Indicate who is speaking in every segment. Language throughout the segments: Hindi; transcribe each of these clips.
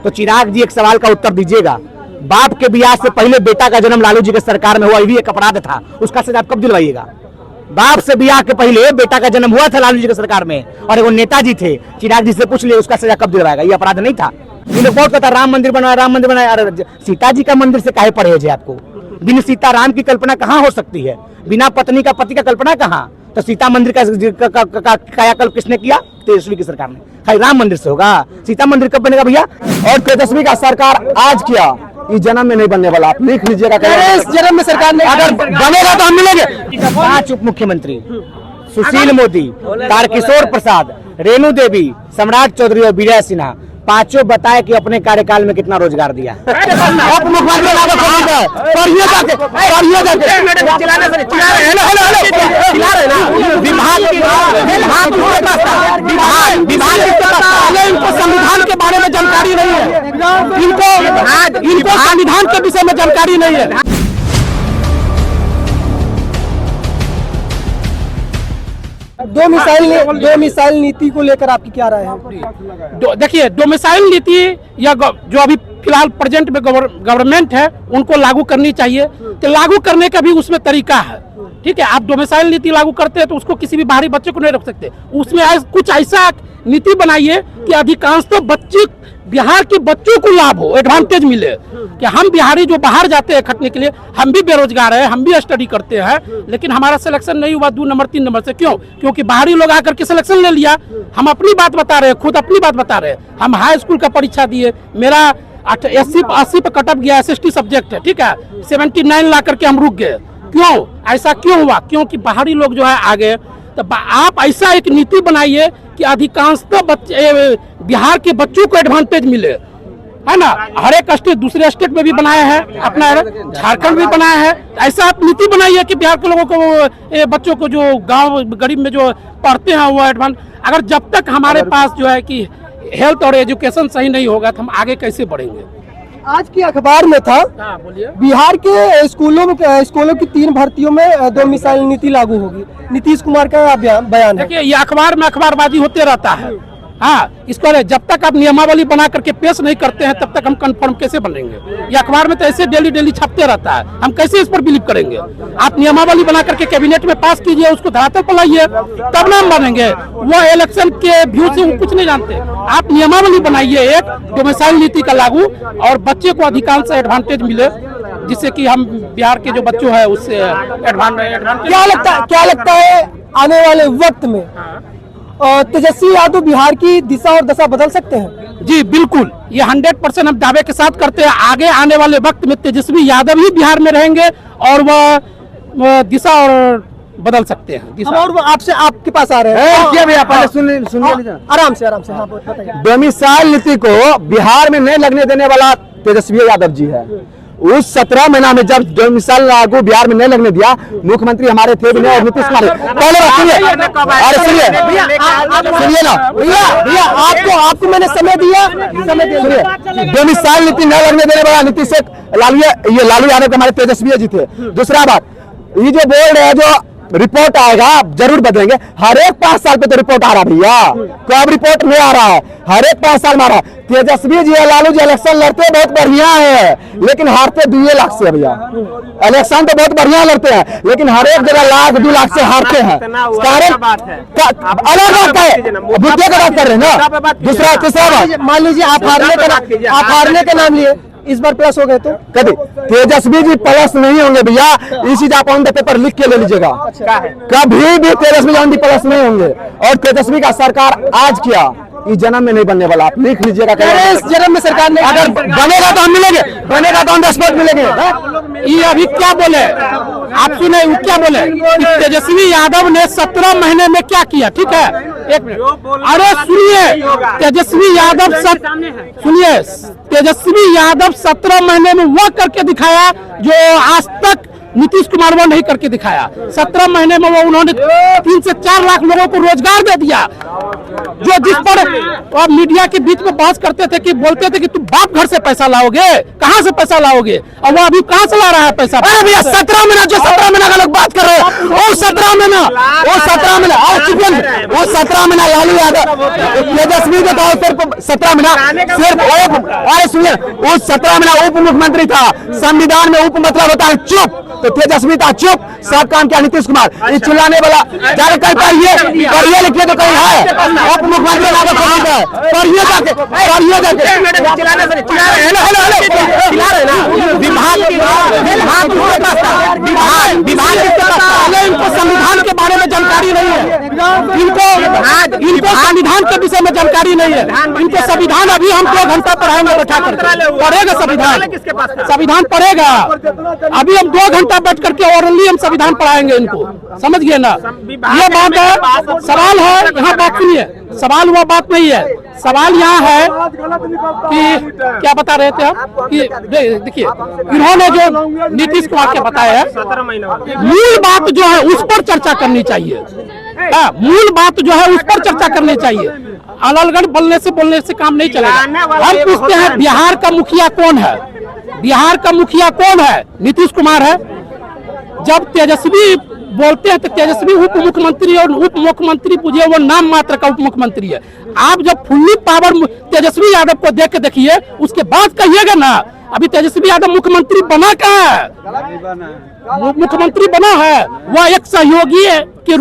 Speaker 1: तो चिराग जी एक सवाल का उत्तर दीजिएगा, बाप के ब्याह से पहले बेटा का जन्म लालू जी के सरकार में हुआ, ये भी एक अपराध था, उसका सजा आप कब दिलवाइएगा? बाप से ब्याह के पहले बेटा का जन्म हुआ था लालू जी के सरकार में, और वो नेताजी थे, चिराग जी से पूछ लिए उसका सजा कब दिलवाएगा? ये अपराध नहीं था? ये लोग बहुत कहता राम मंदिर बनाया, अरे सीता जी का मंदिर से काहे परहेज है आपको? बिना सीता राम की कल्पना कहाँ हो सकती है? बिना पत्नी का पति का कल्पना कहाँ? तो सीता मंदिर का कायाकल्प किसने किया? तेजस्वी की सरकार ने। खाली राम मंदिर से होगा? सीता मंदिर कब बनेगा भैया? और तेजस्वी का सरकार आज किया, इस जन्म में नहीं बनने वाला, आप लिख लीजिएगा। इस जन्म में सरकार नहीं, अगर बनेगा तो हम मिलेंगे। 5 उप मुख्यमंत्री, सुशील मोदी, तारकिशोर प्रसाद, रेणु देवी, सम्राट चौधरी और विजय सिन्हा, पांचों बताए कि अपने कार्यकाल में कितना रोजगार दिया। संविधान के बारे में जानकारी नहीं है, इनको संविधान के विषय में जानकारी नहीं है।
Speaker 2: दो मिसाइल नीति को लेकर आपकी क्या राय है?
Speaker 3: देखिए, दो मिसाइल नीति या जो अभी फिलहाल प्रेजेंट में गवर्नमेंट है उनको लागू करनी चाहिए, तो लागू करने का भी उसमें तरीका है। ठीक है, आप दो मिसाइल नीति लागू करते हैं तो उसको किसी भी बाहरी बच्चे को नहीं रोक सकते। उसमें कुछ ऐसा नीति बनाइए कि अधिकांशतः बच्चे, बिहार के बच्चों को लाभ हो, एडवांटेज मिले कि हम बिहारी जो बाहर जाते हैं खटने के लिए, हम भी बेरोजगार है, हम भी स्टडी करते हैं, लेकिन हमारा सिलेक्शन नहीं हुआ 2 नंबर 3 नंबर से। क्यों? क्योंकि बाहरी लोग आकर के सिलेक्शन ले लिया। हम अपनी बात बता रहे हैं, खुद अपनी बात बता रहे हैं। हम हाई स्कूल का परीक्षा दिए, मेरा 80 पे कट ऑफ गया, SST सब्जेक्ट है, ठीक है, 79 ला करके हम रुक गए। क्यों? ऐसा क्यों हुआ? क्योंकि बाहरी लोग जो है आ गए। तो आप ऐसा एक नीति बनाइए कि अधिकांशतः बच्चे, बिहार के बच्चों को एडवांटेज मिले, है ना। हर एक स्टेट, दूसरे स्टेट में भी बनाया है, अपना झारखंड भी बनाया है। ऐसा आप नीति बनाइए कि बिहार के लोगों को, बच्चों को जो गांव गरीब में जो पढ़ते हैं वो एडवांस। अगर जब तक हमारे पास जो है कि हेल्थ और एजुकेशन सही नहीं होगा तो हम आगे कैसे बढ़ेंगे?
Speaker 2: आज की अखबार में था, बिहार के स्कूलों की 3 भर्तियों में 2 मिसाइल नीति लागू होगी। नीतीश कुमार का बयान है।
Speaker 3: देखिए, ये अखबार में अखबारबाजी होते रहता है। हाँ, इसको जब तक आप नियमावली बना करके पेश नहीं करते हैं तब तक हम कंफर्म कैसे बनेंगे? ये अखबार में तो ऐसे डेली छपते रहता है, हम कैसे इस पर बिलीव करेंगे? आप नियमावली बना करके कैबिनेट में पास कीजिए, उसको धरातल पर लाइए, तब ना हम बनेंगे। वो इलेक्शन के व्यू से वो कुछ नहीं जानते। आप नियमावली बनाइए एक दो मिसाइल नीति का लागू, और बच्चे को अधिकांश एडवांटेज मिले, जिससे कि हम बिहार के जो बच्चों है उससे एडवांटेज।
Speaker 2: क्या लगता है आने वाले वक्त में तेजस्वी यादव बिहार की दिशा और दशा बदल सकते हैं?
Speaker 3: जी बिल्कुल, ये 100% हम दावे के साथ करते हैं। आगे आने वाले वक्त में तेजस्वी यादव ही बिहार में रहेंगे और वह दिशा और बदल सकते हैं।
Speaker 2: हम और आपसे आपके पास आ रहे हैं, सुनिए आराम से। हाँ,
Speaker 1: दो मिसाइल नीति को बिहार में नहीं लगने देने वाला तेजस्वी यादव जी है। उस 17 महीना में जब 2 मिसाइल लागू बिहार में नहीं लगने दिया, मुख्यमंत्री हमारे थे विनय और नीतीश कुमार। पहले सुनिए ना भैया, आपको मैंने समय दिया। सुनिए, 2 मिसाइल नीति नहीं लगने देने वाला नीतीश लालू यादव के हमारे तेजस्वी जी थे। दूसरा बात, ये जो बोल रहे हैं जो रिपोर्ट आएगा जरूर बदलेंगे। हर एक 5 साल पे तो रिपोर्ट आ रहा भैया, कब रिपोर्ट नहीं आ रहा है? हर एक 5 साल में आ रहा है। तेजस्वी जी लालू जी इलेक्शन लड़ते बहुत बढ़िया है, लेकिन हारते 2 लाख से भैया। इलेक्शन तो बहुत बढ़िया लड़ते हैं, लेकिन हर एक जगह 1-2 लाख से हारते हैं। कारण अलग बात है, मुद्दे का बात कर रहे हैं ना। दूसरा तीसरा बात, मान लीजिए आप हारने के नाम लिए इस बार प्लस हो गए तो कभी तेजस्वी जी प्लस नहीं होंगे भैया। इस चीज आप ऑन द पेपर लिख के ले लीजिएगा। कभी भी तेजस्वी जी प्लस नहीं होंगे। और तेजस्वी का सरकार आज किया, इस जन्म में नहीं बनने वाला, आप लिख लीजिएगा।
Speaker 2: इस जन्म में सरकार नहीं,
Speaker 1: अगर बनेगा तो हम मिलेंगे, बनेगा तो ऑन द स्पॉट मिलेंगे।
Speaker 3: ये अभी क्या बोले आप सुने, वो क्या बोले कि तेजस्वी यादव ने 17 महीने में क्या किया? ठीक है, एक मिनट, अरे सुनिए, तेजस्वी यादव 17 महीने में वो करके दिखाया जो आज तक नीतीश कुमार वो नहीं करके दिखाया। 17 महीने में वो उन्होंने 3 से 4 लाख लोगों को रोजगार दे दिया। जो जिस पर और मीडिया के बीच में बहस करते थे कि बोलते थे कि तुम बाप घर से पैसा लाओगे, कहां से पैसा लाओगे, और वो अभी कहां से ला रहा है पैसा? अरे भैया 17 महीना, जो 17 महीना का लोग बात कर रहे हैं, वो 17 महीना, वो 17 महीना, वो 17 महीना लालू यादव तेजस्वी के तौर पर 17 महीना सिर्फ अरे सुनिए, वो 17 महीना उप मुख्यमंत्री था। संविधान में उप मतलब होता है चुप, तो तेजस्वी था चुप, सब काम किया नीतीश कुमार। इस चिल्लाने वाला जाकर कह पाइए, पढ़िए लिखिए तो कहीं है उप मुख्यमंत्री लागत पढ़िए जाके, पढ़िए जाके इनको संविधान के बारे में जानकारी नहीं है, इनको संविधान के विषय में जानकारी नहीं है। इनको संविधान अभी हम 2 घंटा पढ़ाएंगे, बैठा कर पढ़ेगा संविधान पढ़ेगा। अभी हम 2 घंटा बैठ करके ओरली हम संविधान पढ़ाएंगे इनको, समझ गए ना? ये बात है, सवाल है यहाँ, बात सुनिए, सवाल वो बात नहीं है। सवाल यहाँ है कि क्या बता रहे थे आप कि देखिए, इन्होंने जो नीतीश कुमार के बताया है, मूल बात जो है उस पर चर्चा करनी चाहिए। मूल बात जो है उस पर चर्चा करनी चाहिए। अलग-अलग बोलने से काम नहीं चलेगा। हम पूछते हैं बिहार का मुखिया कौन है? बिहार का मुखिया कौन है? नीतीश कुमार है। जब तेजस्वी बोलते हैं तो तेजस्वी उप मुख्यमंत्री, और उप मुख्यमंत्री पूछिए वो नाम मात्र का उप मुख्यमंत्री है। आप जब फुल्ली पावर तेजस्वी यादव को देख के देखिए, उसके बाद कहिएगा ना। अभी तेजस्वी यादव मुख्यमंत्री बना कहाँ है? मुख्यमंत्री बना है, वह एक सहयोगी के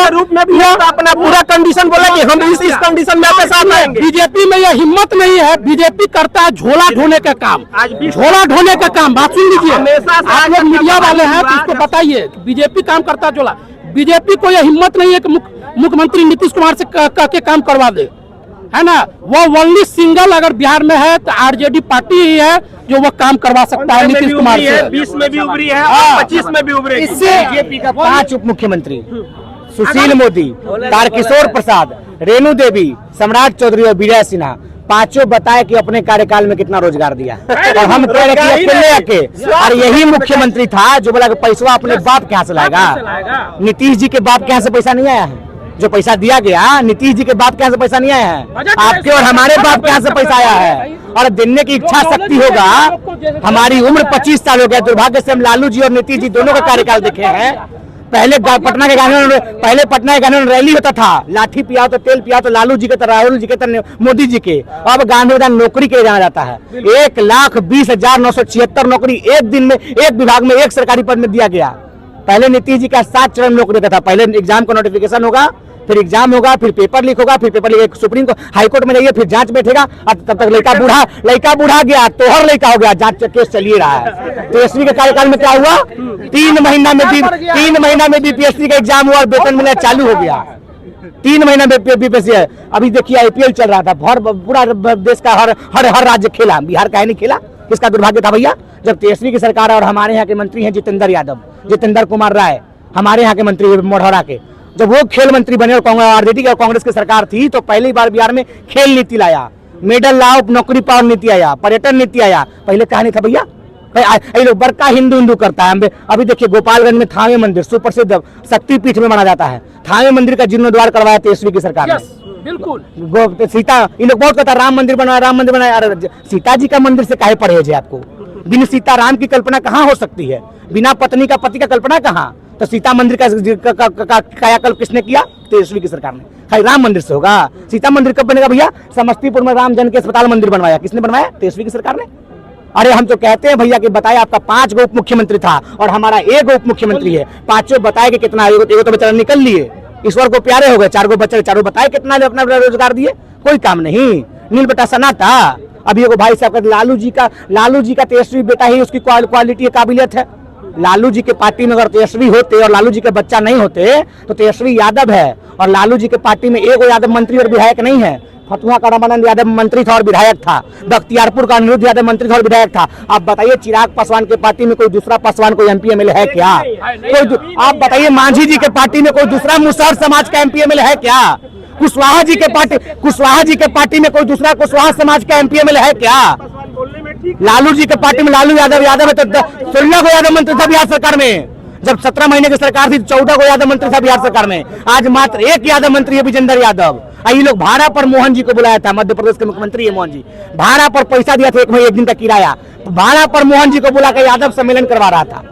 Speaker 3: रूप में भी अपना पूरा कंडीशन बोला कि हम इस कंडीशन में आपके साथ आएंगे। बीजेपी में यह हिम्मत नहीं है। बीजेपी करता है झोला ढोने का काम, झोला ढोने का काम। बात सुन लीजिए, आप लोग मीडिया वाले हैं तो इसको बताइए, बीजेपी काम करता है झोला। बीजेपी को यह हिम्मत नहीं है कि मुख्यमंत्री नीतीश कुमार से कह के काम करवा दे, है ना? वो ओनली सिंगल अगर बिहार में है तो आरजेडी पार्टी ही है जो वो काम करवा सकता है नीतीश कुमार से।
Speaker 4: 20 में भी उभरी है और 25 में भी उभरी।
Speaker 5: इससे बीजेपी का 5 उप मुख्यमंत्री, सुशील मोदी, तारकिशोर प्रसाद, रेणु देवी, सम्राट चौधरी और विजय सिन्हा, पांचों बताए कि अपने कार्यकाल में कितना रोजगार दिया। और हम कह रहे कि अकेले आके, और यही मुख्यमंत्री था जो बोला कि पैसा अपने बाप के यहाँ से लाएगा। नीतीश जी के बाप के यहाँ से पैसा नहीं आया है। जो पैसा दिया गया नीतीश जी के बाप के यहाँ से पैसा नहीं आया है, आपके और हमारे बाप के यहाँ से पैसा आया है। और देने की इच्छा शक्ति होगा। हमारी उम्र 25 साल हो गया। दुर्भाग्य से हम लालू जी और नीतीश जी दोनों का कार्यकाल देखे हैं। पहले पटना के गाने में रैली होता था, लाठी पियाओ तो तेल पियाओ, तो लालू जी के तो, राहुल जी के तो, मोदी जी के। अब गांधी मैदान नौकरी के लिए जाना जाता है। 1,20,976 नौकरी एक दिन में, एक विभाग में, एक सरकारी पद में दिया गया। पहले नीतीश जी का 7 चरण नौकरी देता था। पहले एग्जाम का नोटिफिकेशन होगा, फिर एग्जाम होगा, फिर पेपर लीक होगा, फिर paper leak supreme court, high court में जाइए, फिर जांच बैठेगा। अब तब तक लड़का बूढ़ा गया, तोहर लड़का हो गया, जांच केस चलिए रहा है। तेजस्वी के कार्यकाल में क्या हुआ? 3 महीना में बीपीएससी का एग्जाम हुआ और वेतन मिलना चालू हो गया। 3 महीना में बीपीएससी है। अभी देखिए आईपीएल चल रहा था, पूरा देश का हर राज्य खेला, बिहार का है नहीं खेला। किसका दुर्भाग्य था भैया? जब तेजस्वी की सरकार है और हमारे यहाँ के मंत्री हैं जितेंद्र कुमार राय, हमारे यहाँ के मंत्री मोढौरा के, जब वो खेल मंत्री बने और आरजेडी और कांग्रेस की सरकार थी तो पहली बार बिहार में खेल नीति लाया, मेडल लाओ, नौकरी पाओ नीति आया, पर्यटन नीति आया। पहले कहा नहीं था भैया। ये लोग बड़का हिंदू करता है। अभी देखिए गोपालगंज में थावे मंदिर सुप्रसिद्ध शक्तिपीठ में माना जाता है। थावे मंदिर का जीर्णोद्वार करवाया तेजस्वी की सरकार ने।
Speaker 3: बिल्कुल
Speaker 5: सीता, इन लोग बहुत कहता है राम मंदिर बनाया। अरे सीता जी का मंदिर से काहे परहेज है आपको? बिना सीता राम की कल्पना कहाँ हो सकती है? बिना पत्नी का पति का कल्पना कहाँ? तो सीता मंदिर का कायाकल्प किसने किया? तेजस्वी की सरकार ने। खाली राम मंदिर से होगा? सीता मंदिर कब बनेगा भैया? समस्तीपुर में राम जन के अस्पताल मंदिर बनवाया, किसने बनवाया? तेजस्वी की सरकार ने। अरे हम तो कहते हैं भैया कि बताया आपका 5 गो उप मुख्यमंत्री था और हमारा 1 गो उप मुख्यमंत्री है। 5 बताए कि कितना, एगो तो बेचारा निकल लिए, ईश्वर को प्यारे हो गए। 4 गो बच्चे, 4 बताए कितना अपना रोजगार दिए? कोई काम नहीं, नील बेटा सन्नाटा। अभी एगो भाई साहब लालू जी का तेजस्वी बेटा ही उसकी क्वालिटी काबिलियत है। लालू जी के पार्टी में अगर तेजस्वी होते और लालू जी के बच्चा नहीं होते तो तेजस्वी यादव है, और लालू जी के पार्टी में एक यादव मंत्री और विधायक नहीं है। फतुहा का रामानंद यादव मंत्री था और विधायक था, बख्तियारपुर का अनिरुद्ध यादव मंत्री था और विधायक था। आप बताइए चिराग पासवान के पार्टी में कोई दूसरा पासवान कोई एमपी एमएलए है क्या? आप बताइए मांझी जी के पार्टी में कोई दूसरा मुसहर समाज का एमपी एमएलए है क्या? कुशवाहा जी के पार्टी में कोई दूसरा कुशवाहा समाज का एमपी एमएलए है क्या? लालू जी के पार्टी में लालू यादव है तो 16 को यादव मंत्री था बिहार सरकार में। जब 17 महीने की सरकार थी 14 को यादव मंत्री था बिहार सरकार में। आज मात्र एक यादव मंत्री है, विजेंद्र यादव। ये लोग भाड़ा पर मोहन जी को बुलाया था, मध्य प्रदेश के मुख्यमंत्री है मोहन जी। भाड़ा पर पैसा दिया था एक दिन का किराया, भाड़ा पर मोहन जी को बुला कर यादव सम्मेलन करवा रहा था।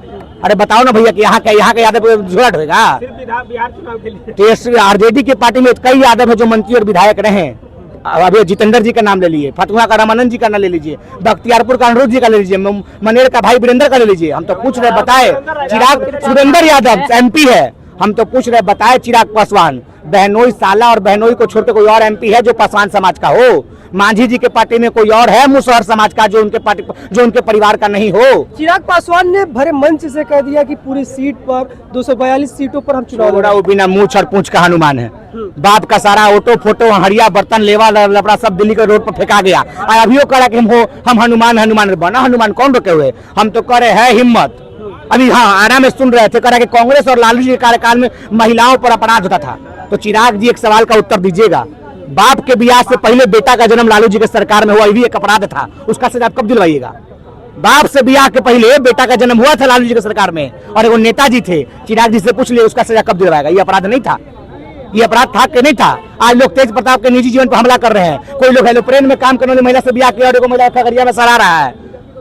Speaker 5: अरे बताओ ना भैया कि यहाँ का यादव झुलट होगा?
Speaker 4: बिहार चुनाव के लिए
Speaker 5: आरजेडी की पार्टी में कई यादव है जो मंत्री और विधायक रहे। अभी जितेंद्र जी का नाम ले लीजिए, फतुहा का रामानंद जी का नाम ले लीजिए, बख्तियारपुर का अनुरोध जी का ले लीजिए, मनेर का भाई वीरेंद्र का ले लीजिए। हम तो पूछ रहे बताए चिराग सुरेंद्र यादव एमपी है। हम तो पूछ रहे बताए चिराग पासवान बहनोई साला और बहनोई को छोड़ के कोई और एमपी है जो पासवान समाज का हो? मांझी जी के पार्टी में कोई और है मुसहर समाज का जो उनके परिवार का नहीं हो?
Speaker 2: चिराग पासवान ने भरे मंच से कह दिया कि पूरी सीट पर 242 सीटों पर हम चुनाव लड़ा।
Speaker 5: वो बिना मूछ और पूंछ का हनुमान है। बाप का सारा ऑटो फोटो हड़िया बर्तन लेवा लपड़ा सब दिल्ली के रोड पर फेंका गया और अभी वो कह कि हम हनुमान बना। हनुमान कौन रोके हुए? हम तो करे है हिम्मत। अभी हाँ आरा में सुन रहे थे कह कि कांग्रेस और लालू जी के कार्यकाल में महिलाओं पर अपराध होता था। तो चिराग जी एक सवाल का उत्तर दीजिएगा, बाप के ब्याह से पहले बेटा का जन्म लालू जी के सरकार में हुआ, ये भी एक अपराध था, उसका सजा आप कब दिलवाइएगा? बाप से ब्याह के पहले बेटा का जन्म हुआ था लालू जी के सरकार में और वो नेताजी थे, चिराग जी से पूछ लिए उसका सजा कब दिलवाएगा? ये अपराध नहीं था? ये अपराध था कि नहीं था? आज लोग तेज प्रताप के निजी जीवन पर हमला कर रहे हैं। कोई लोग हेलोप्रेन में काम करने वाली महिला से ब्याह किया और महिला खगड़िया में सराह रहा है।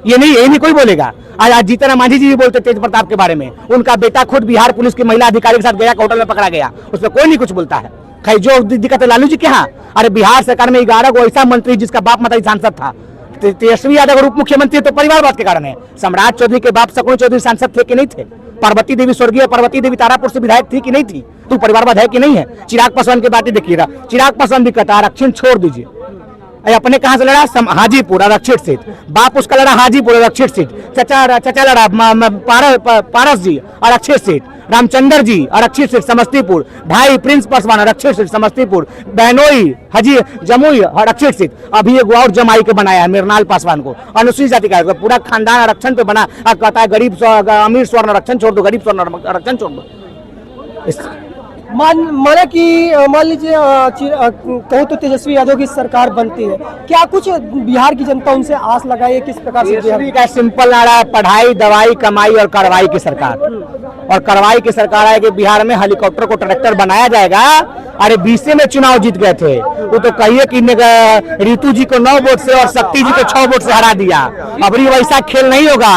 Speaker 5: ये नहीं कोई बोलेगा। आज जीतन मांझी जी भी बोलते तेज प्रताप के बारे में। उनका बेटा खुद बिहार पुलिस की महिला अधिकारी के साथ गया, होटल में पकड़ा गया, उसमें कोई नहीं कुछ बोलता है। खैर जो दिक्कत है लालू जी के यहाँ, अरे बिहार सरकार में 11 को ऐसा मंत्री जिसका बाप माता सांसद था। तेजस्वी यादव उप मुख्यमंत्री तो परिवारवाद के कारण है। सम्राट चौधरी के बाप शकुनी चौधरी सांसद थे कि नहीं थे? पार्वती देवी स्वर्गीय पार्वती देवी तारापुर से विधायक थी कि नहीं थी? तो परिवारवाद है कि नहीं है? चिराग पासवान की बातें देखिएगा, चिराग पासवान भी कहता आरक्षण छोड़ दीजिए। अपने कहां से लड़ा? हाजीपुर आरक्षित सीट, बाप उसका लड़ा हाजीपुर आरक्षित सीट, चचा लड़ा पारस जी आरक्षित सीट, रामचंद्र जी आरक्षित सीट समस्तीपुर, भाई प्रिंस पासवान आरक्षित सीट समस्तीपुर, बहनोई हाजी जमुई आरक्षित सीट। अभी एक और जमाई के बनाया है मृणाल पासवान को, अनुसूचित जाति का पूरा खानदान आरक्षण पे बना। कहता है गरीब अमीर स्वर्ण आरक्षण छोड़ दो, गरीब स्वर्ण आरक्षण छोड़ दो।
Speaker 2: माना कि मान लीजिए कहूँ तो तेजस्वी यादव की सरकार बनती है, क्या कुछ बिहार की जनता उनसे आस लगाई है? किस प्रकार से?
Speaker 5: तेजस्वी का सिंपल नारा है, पढ़ाई दवाई कमाई और कार्रवाई की सरकार। और कार्रवाई की सरकार है कि बिहार में हेलीकॉप्टर को ट्रैक्टर बनाया जाएगा। अरे 20 में चुनाव जीत गए थे, वो तो कहिए कि रितु जी को 9 वोट से और शक्ति जी को 6 वोट से हरा दिया। अबरी वैसा खेल नहीं होगा,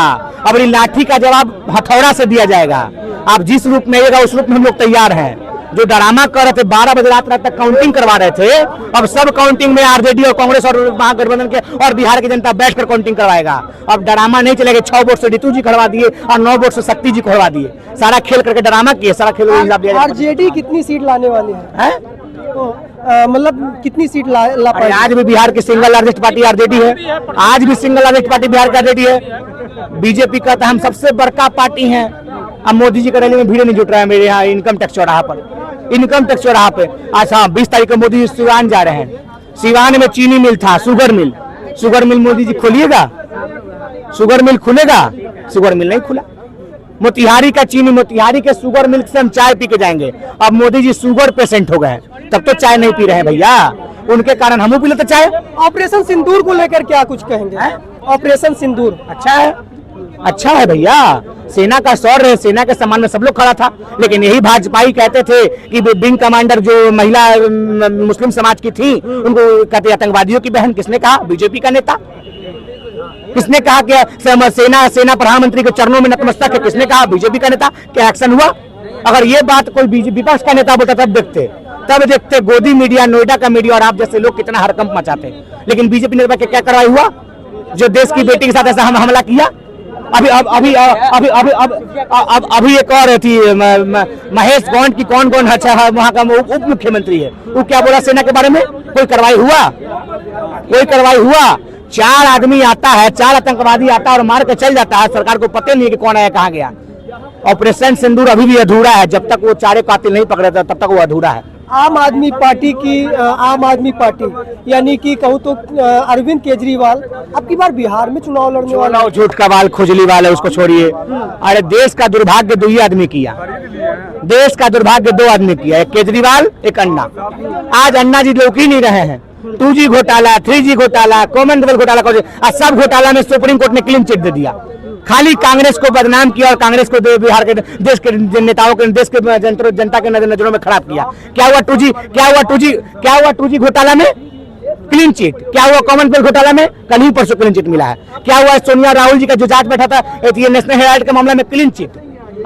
Speaker 5: अबरी लाठी का जवाब हथौड़ा से दिया जाएगा। आप जिस रूप में आइएगा उस रूप में हम लोग तैयार हैं। जो ड्रामा कर रहे थे 12 बजे रात तक काउंटिंग करवा रहे थे, अब सब काउंटिंग में आरजेडी और कांग्रेस और महागठबंधन के और बिहार की जनता बैठकर काउंटिंग करवाएगा। अब ड्रामा नहीं चलेगा। 6 वोट से रितु जी खड़वा दिए और 9 वोट से शक्ति जी को खड़वा दिए। सारा खेल करके ड्रामा किए, सारा खेल हिसाब दिया।
Speaker 2: आरजेडी कितनी सीट लाने वाली है? मतलब कितनी सीट ला पाएगी?
Speaker 5: आज भी बिहार की सिंगल लार्जेस्ट पार्टी आरजेडी है। आज भी सिंगल लार्जेस्ट पार्टी बिहार की आरजेडी है। बीजेपी कहता है हम सबसे बड़का पार्टी है। अब मोदी जी का रैली में भीड़ नहीं जुट रहा है मेरे यहाँ इनकम टैक्स चौराहा पर। इनकम टैक्स चौराहा पे आज हाँ 20 तारीख को मोदी जी सिवान जा रहे हैं। सिवान में चीनी मिल था, sugar mill Modi ji खोलिएगा? Sugar mill खुलेगा? शुगर मिल नहीं खुला। मोतिहारी का चीनी, मोतिहारी के शुगर मिल्क से हम चाय पी के जाएंगे। अब मोदी जी शुगर पेशेंट हो गए, तब तो चाय नहीं पी रहे हैं भैया। उनके कारण हम पी लेते चाय।
Speaker 2: ऑपरेशन सिंदूर को लेकर क्या कुछ कहेंगे? ऑपरेशन सिंदूर
Speaker 5: अच्छा है भैया। सेना का शौर्य है, सेना के सम्मान में सब लोग खड़ा था। लेकिन यही भाजपाई कहते थे कि विंग कमांडर जो महिला मुस्लिम समाज की थी उनको कहते आतंकवादियों की बहन। किसने कहा? बीजेपी का नेता। किसने कहा कि सेना प्रधानमंत्री के चरणों में नतमस्तक है? किसने कहा? बीजेपी का नेता। क्या एक्शन हुआ? अगर ये बात कोई विपक्ष का नेता बोलता तब देखते गोदी मीडिया, नोएडा का मीडिया और आप जैसे लोग कितना हड़कंप मचाते। लेकिन बीजेपी नेता के क्या कार्रवाई हुआ? जो देश की बेटी के साथ ऐसा हमला किया। अभी एक और थी महेश गौंड की, कौन अच्छा वहाँ का उप मुख्यमंत्री है, वो क्या बोला सेना के बारे में? कोई कार्रवाई हुआ? 4 आदमी आता है, 4 आतंकवादी आता है और मार के चल जाता है। सरकार को पता नहीं है कि कौन आया कहाँ गया। ऑपरेशन सिंदूर अभी भी अधूरा है। जब तक वो 4 कातिल नहीं पकड़े तब तक वो अधूरा है।
Speaker 2: आम आदमी पार्टी यानी कि कहूँ तो अरविंद केजरीवाल अब की बार बिहार में चुनाव लड़ने वाला।
Speaker 5: झूठ का बाल खुजली वाला है, उसको छोड़िए। अरे देश का दुर्भाग्य 2 ही आदमी किया। देश का दुर्भाग्य 2 आदमी किया, एक केजरीवाल एक अन्ना। आज अन्ना जी लौक ही नहीं रहे हैं। 2G घोटाला, 3G घोटाला, कॉमनवेल्थ घोटाला, सब घोटाला में सुप्रीम कोर्ट ने क्लीन चिट दे दिया। खाली कांग्रेस को बदनाम किया और कांग्रेस को बिहार के देश के नेताओं के देश के जनता के नजरों में खराब किया। क्या हुआ 2G घोटाला में क्लीन चिट, क्या हुआ कॉमनवेल्थ घोटाला में कल ही परसों क्लीन चिट मिला है, क्या हुआ सोनिया राहुल जी का जो जांच बैठा था ये नेशनल हेराल्ड के मामला में क्लीन चिट,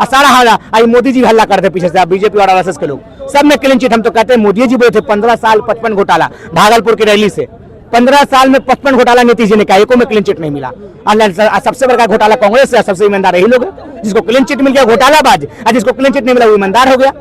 Speaker 5: सारा हल्ला आई मोदी जी हल्ला करते पीछे से बीजेपी और आरएसएस के लोग सब में क्लीन चिट। हम तो कहते हैं मोदी जी बोले थे 15 साल 55 घोटाला भागलपुर की रैली से, 15 साल में 55 घोटाला नीतीश जी ने कहा, एको में क्लीन चिट नहीं मिला। सबसे बड़ा घोटाला कांग्रेस से, सबसे ईमानदार यही लोग हैं जिसको क्लीन चिट मिल गया घोटालाबाज, और जिसको क्लीन चिट नहीं मिला वो ईमानदार हो गया।